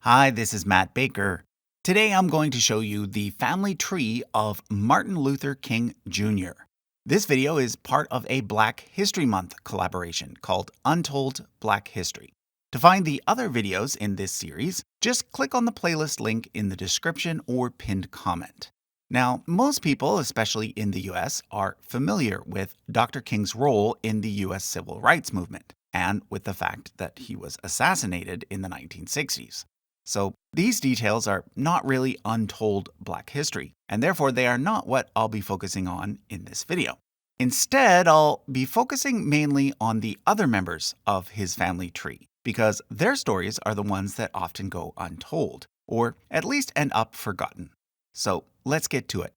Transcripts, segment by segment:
Hi, this is Matt Baker. Today I'm going to show you the family tree of Martin Luther King Jr. This video is part of a Black History Month collaboration called Untold Black History. To find the other videos in this series, just click on the playlist link in the description or pinned comment. Now, most people, especially in the US, are familiar with Dr. King's role in the US civil rights movement and with the fact that he was assassinated in the 1960s. So these details are not really untold Black history, and therefore they are not what I'll be focusing on in this video. Instead, I'll be focusing mainly on the other members of his family tree, because their stories are the ones that often go untold, or at least end up forgotten. So let's get to it.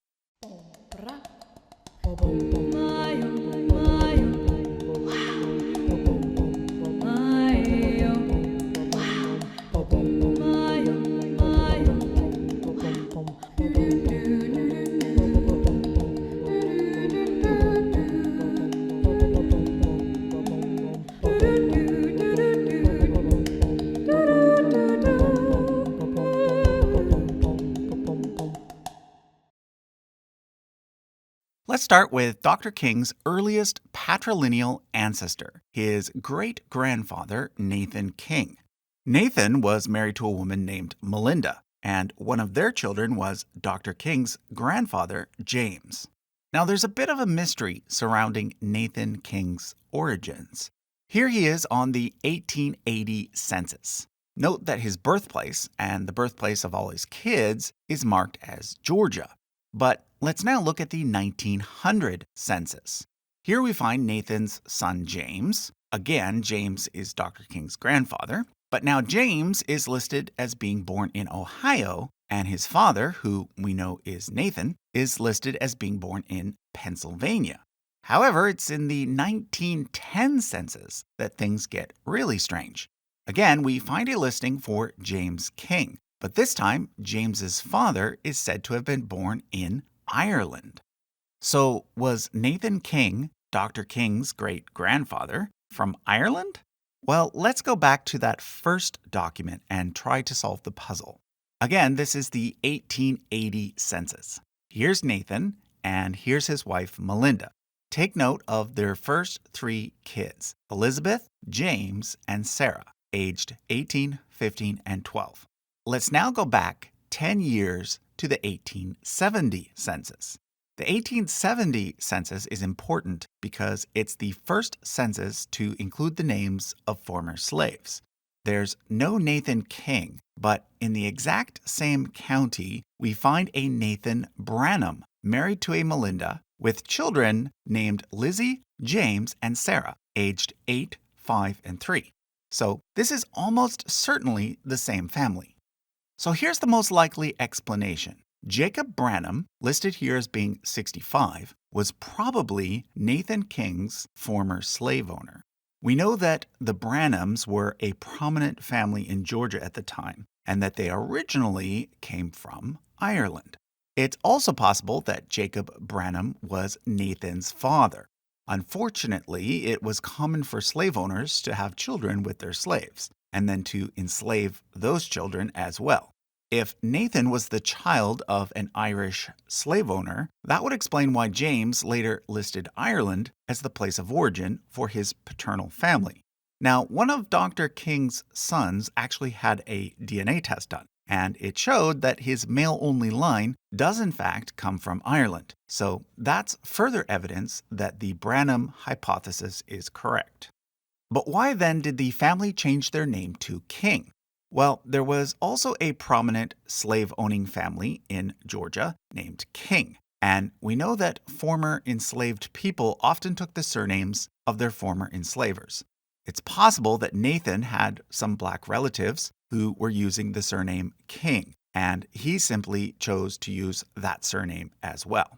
Let's start with Dr. King's earliest patrilineal ancestor, his great-grandfather, Nathan King. Nathan was married to a woman named Melinda, and one of their children was Dr. King's grandfather, James. Now, there's a bit of a mystery surrounding Nathan King's origins. Here he is on the 1880 census. Note that his birthplace, and the birthplace of all his kids, is marked as Georgia. But let's now look at the 1900 census. Here we find Nathan's son James. Again, James is Dr. King's grandfather. But now James is listed as being born in Ohio, and his father, who we know is Nathan, is listed as being born in Pennsylvania. However, it's in the 1910 census that things get really strange. Again, we find a listing for James King. But this time, James's father is said to have been born in Ireland. So was Nathan King, Dr. King's great-grandfather, from Ireland? Well, let's go back to that first document and try to solve the puzzle. Again, this is the 1880 census. Here's Nathan, and here's his wife, Melinda. Take note of their first three kids, Elizabeth, James, and Sarah, aged 18, 15, and 12. Let's now go back 10 years to the 1870 census. The 1870 census is important because it's the first census to include the names of former slaves. There's no Nathan King, but in the exact same county, we find a Nathan Branham, married to a Melinda, with children named Lizzie, James, and Sarah, aged 8, 5, and 3. So this is almost certainly the same family. So here's the most likely explanation. Jacob Branham, listed here as being 65, was probably Nathan King's former slave owner. We know that the Branhams were a prominent family in Georgia at the time, and that they originally came from Ireland. It's also possible that Jacob Branham was Nathan's father. Unfortunately, it was common for slave owners to have children with their slaves, and then to enslave those children as well. If Nathan was the child of an Irish slave owner, that would explain why James later listed Ireland as the place of origin for his paternal family. Now, one of Dr. King's sons actually had a DNA test done, and it showed that his male-only line does in fact come from Ireland. So that's further evidence that the Branham hypothesis is correct. But why then did the family change their name to King? Well, there was also a prominent slave-owning family in Georgia named King, and we know that former enslaved people often took the surnames of their former enslavers. It's possible that Nathan had some Black relatives who were using the surname King, and he simply chose to use that surname as well.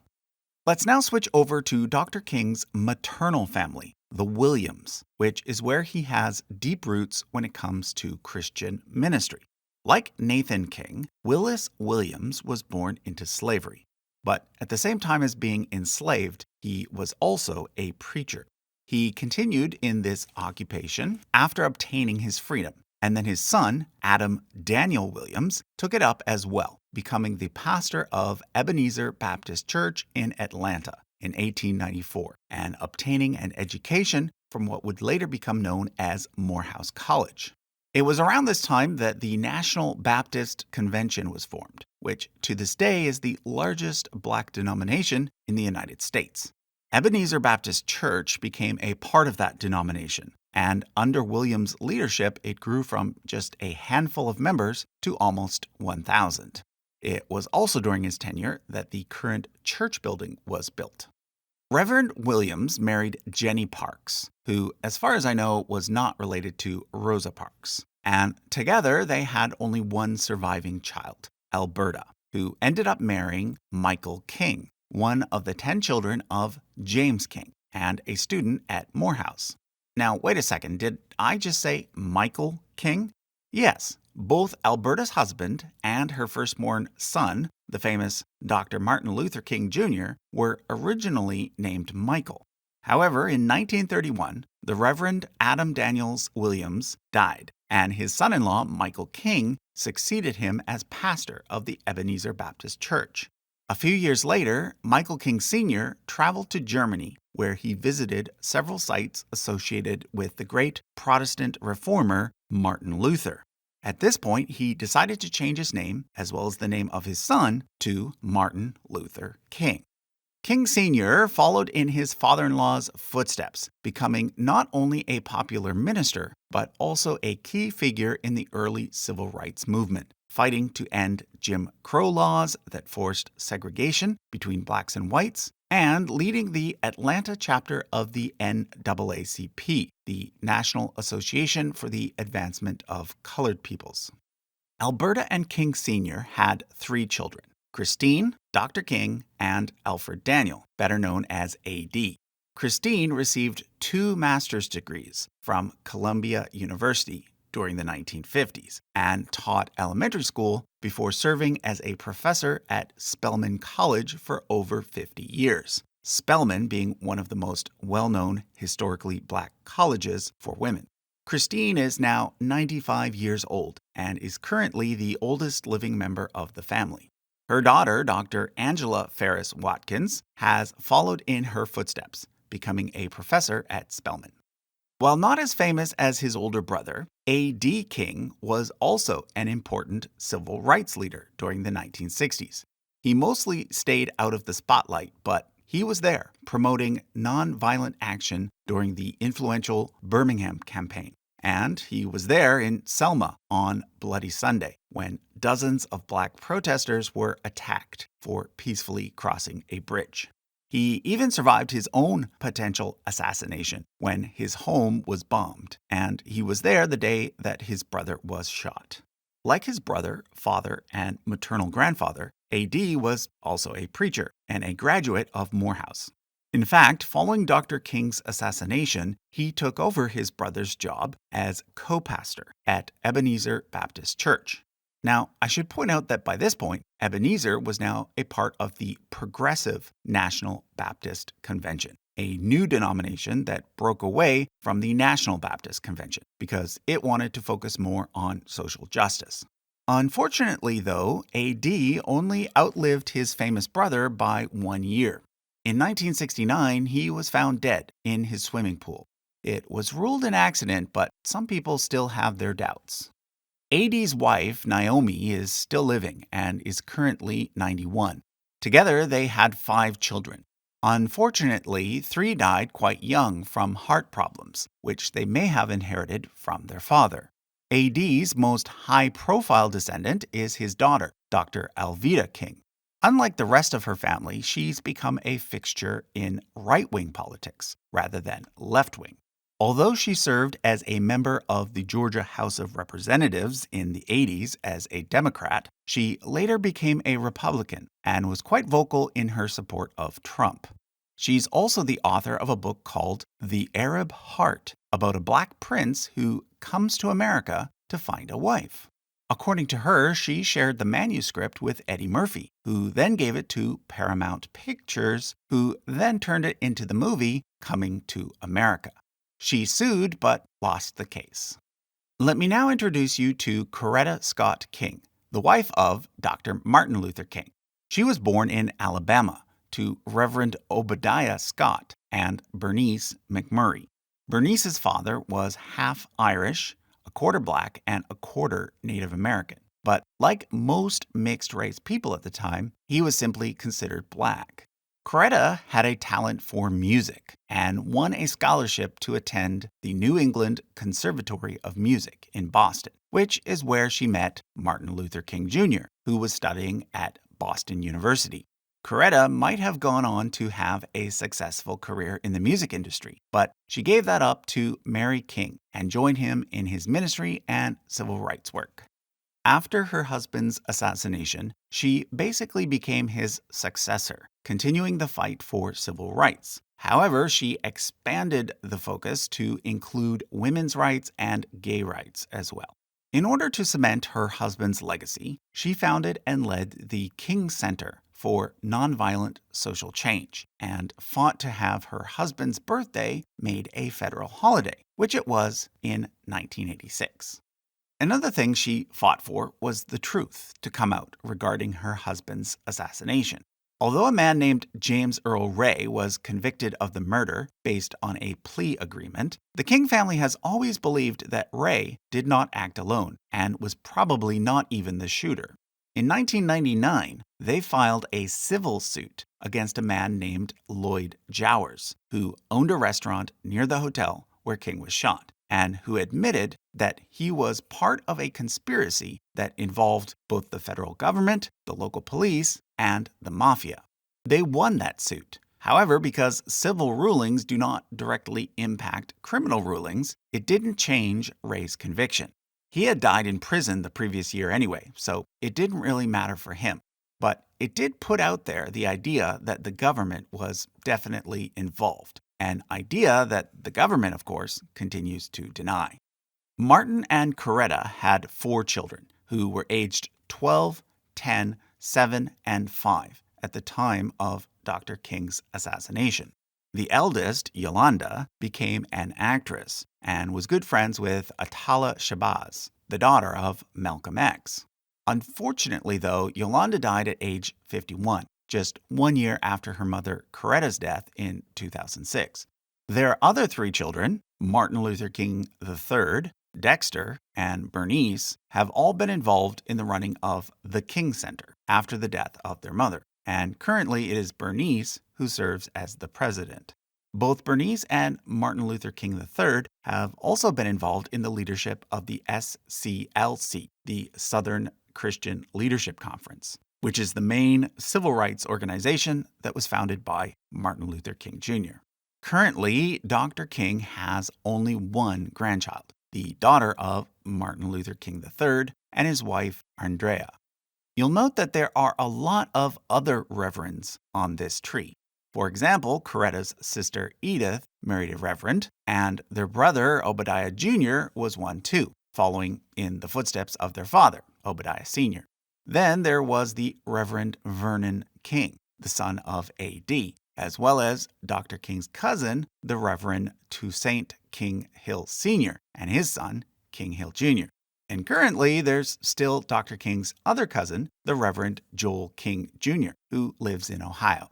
Let's now switch over to Dr. King's maternal family, the Williams, which is where he has deep roots when it comes to Christian ministry. Like Nathan King, Willis Williams was born into slavery, but at the same time as being enslaved, he was also a preacher. He continued in this occupation after obtaining his freedom, And then his son, Adam Daniel Williams, took it up as well, becoming the pastor of Ebenezer Baptist Church in Atlanta in 1894 and obtaining an education from what would later become known as Morehouse College. It was around this time that the National Baptist Convention was formed, which to this day is the largest black denomination in the United States. Ebenezer Baptist Church became a part of that denomination, and under Williams' leadership, it grew from just a handful of members to almost 1,000. It was also during his tenure that the current church building was built. Reverend Williams married Jenny Parks, who, as far as I know, was not related to Rosa Parks. And together they had only one surviving child, Alberta, who ended up marrying Michael King, one of the 10 children of James King and a student at Morehouse. Now, wait a second, did I just say Michael King? Yes, both Alberta's husband and her firstborn son, the famous Dr. Martin Luther King Jr., were originally named Michael. However, in 1931, the Reverend Adam Daniels Williams died, and his son-in-law, Michael King, succeeded him as pastor of the Ebenezer Baptist Church. A few years later, Michael King Sr. traveled to Germany, where he visited several sites associated with the great Protestant reformer Martin Luther. At this point, he decided to change his name, as well as the name of his son, to Martin Luther King. King Sr. followed in his father-in-law's footsteps, becoming not only a popular minister, but also a key figure in the early civil rights movement, fighting to end Jim Crow laws that forced segregation between blacks and whites, and leading the Atlanta chapter of the NAACP, the National Association for the Advancement of Colored Peoples. Alberta and King Sr. had 3 children: Christine, Dr. King, and Alfred Daniel, better known as A.D. Christine received 2 master's degrees from Columbia University during the 1950s and taught elementary school before serving as a professor at Spelman College for over 50 years, Spelman being one of the most well-known historically black colleges for women. Christine is now 95 years old and is currently the oldest living member of the family. Her daughter, Dr. Angela Ferris Watkins, has followed in her footsteps, becoming a professor at Spelman. While not as famous as his older brother, A.D. King was also an important civil rights leader during the 1960s. He mostly stayed out of the spotlight, but he was there promoting nonviolent action during the influential Birmingham campaign. And he was there in Selma on Bloody Sunday, when dozens of black protesters were attacked for peacefully crossing a bridge. He even survived his own potential assassination when his home was bombed, and he was there the day that his brother was shot. Like his brother, father, and maternal grandfather, A.D. was also a preacher and a graduate of Morehouse. In fact, following Dr. King's assassination, he took over his brother's job as co-pastor at Ebenezer Baptist Church. Now, I should point out that by this point, Ebenezer was now a part of the Progressive National Baptist Convention, a new denomination that broke away from the National Baptist Convention because it wanted to focus more on social justice. Unfortunately, though, A.D. only outlived his famous brother by 1 year. In 1969, he was found dead in his swimming pool. It was ruled an accident, but some people still have their doubts. A.D.'s wife, Naomi, is still living and is currently 91. Together, they had 5 children. Unfortunately, 3 died quite young from heart problems, which they may have inherited from their father. A.D.'s most high-profile descendant is his daughter, Dr. Alveda King. Unlike the rest of her family, she's become a fixture in right-wing politics rather than left-wing. Although she served as a member of the Georgia House of Representatives in the 80s as a Democrat, she later became a Republican and was quite vocal in her support of Trump. She's also the author of a book called The Arab Heart, about a black prince who comes to America to find a wife. According to her, she shared the manuscript with Eddie Murphy, who then gave it to Paramount Pictures, who then turned it into the movie Coming to America. She sued but lost the case. Let me now introduce you to Coretta Scott King, the wife of Dr. Martin Luther King. She was born in Alabama to Reverend Obadiah Scott and Bernice McMurray. Bernice's father was half Irish, a quarter black, and a quarter Native American. But like most mixed-race people at the time, he was simply considered black. Coretta had a talent for music and won a scholarship to attend the New England Conservatory of Music in Boston, which is where she met Martin Luther King Jr., who was studying at Boston University. Coretta might have gone on to have a successful career in the music industry, but she gave that up to marry King and join him in his ministry and civil rights work. After her husband's assassination, she basically became his successor, continuing the fight for civil rights. However, she expanded the focus to include women's rights and gay rights as well. In order to cement her husband's legacy, she founded and led the King Center for Nonviolent Social Change and fought to have her husband's birthday made a federal holiday, which it was in 1986. Another thing she fought for was the truth to come out regarding her husband's assassination. Although a man named James Earl Ray was convicted of the murder based on a plea agreement, the King family has always believed that Ray did not act alone and was probably not even the shooter. In 1999, they filed a civil suit against a man named Lloyd Jowers, who owned a restaurant near the hotel where King was shot, and who admitted that he was part of a conspiracy that involved both the federal government, the local police, and the mafia. They won that suit. However, because civil rulings do not directly impact criminal rulings, it didn't change Ray's conviction. He had died in prison the previous year anyway, so it didn't really matter for him. But it did put out there the idea that the government was definitely involved, an idea that the government, of course, continues to deny. Martin and Coretta had 4 children who were aged 12, 10, 7, and 5 at the time of Dr. King's assassination. The eldest, Yolanda, became an actress and was good friends with Atala Shahbaz, the daughter of Malcolm X. Unfortunately, though, Yolanda died at age 51, just 1 year after her mother Coretta's death in 2006. Their other 3 children, Martin Luther King III, Dexter, and Bernice, have all been involved in the running of the King Center after the death of their mother, and currently it is Bernice who serves as the president. Both Bernice and Martin Luther King III have also been involved in the leadership of the SCLC, the Southern Christian Leadership Conference, which is the main civil rights organization that was founded by Martin Luther King Jr. Currently, Dr. King has only 1 grandchild, the daughter of Martin Luther King III and his wife, Andrea. You'll note that there are a lot of other reverends on this tree. For example, Coretta's sister Edith married a reverend, and their brother Obadiah Jr. was one too, following in the footsteps of their father, Obadiah Sr. Then there was the Reverend Vernon King, the son of A.D., as well as Dr. King's cousin, the Reverend Toussaint King Hill Sr., and his son, King Hill Jr. And currently, there's still Dr. King's other cousin, the Reverend Joel King Jr., who lives in Ohio.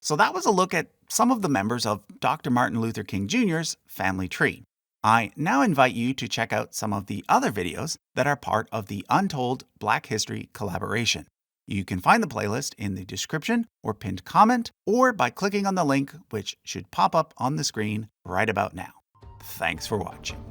So that was a look at some of the members of Dr. Martin Luther King Jr.'s family tree. I now invite you to check out some of the other videos that are part of the Untold Black History collaboration. You can find the playlist in the description or pinned comment, or by clicking on the link which should pop up on the screen right about now. Thanks for watching.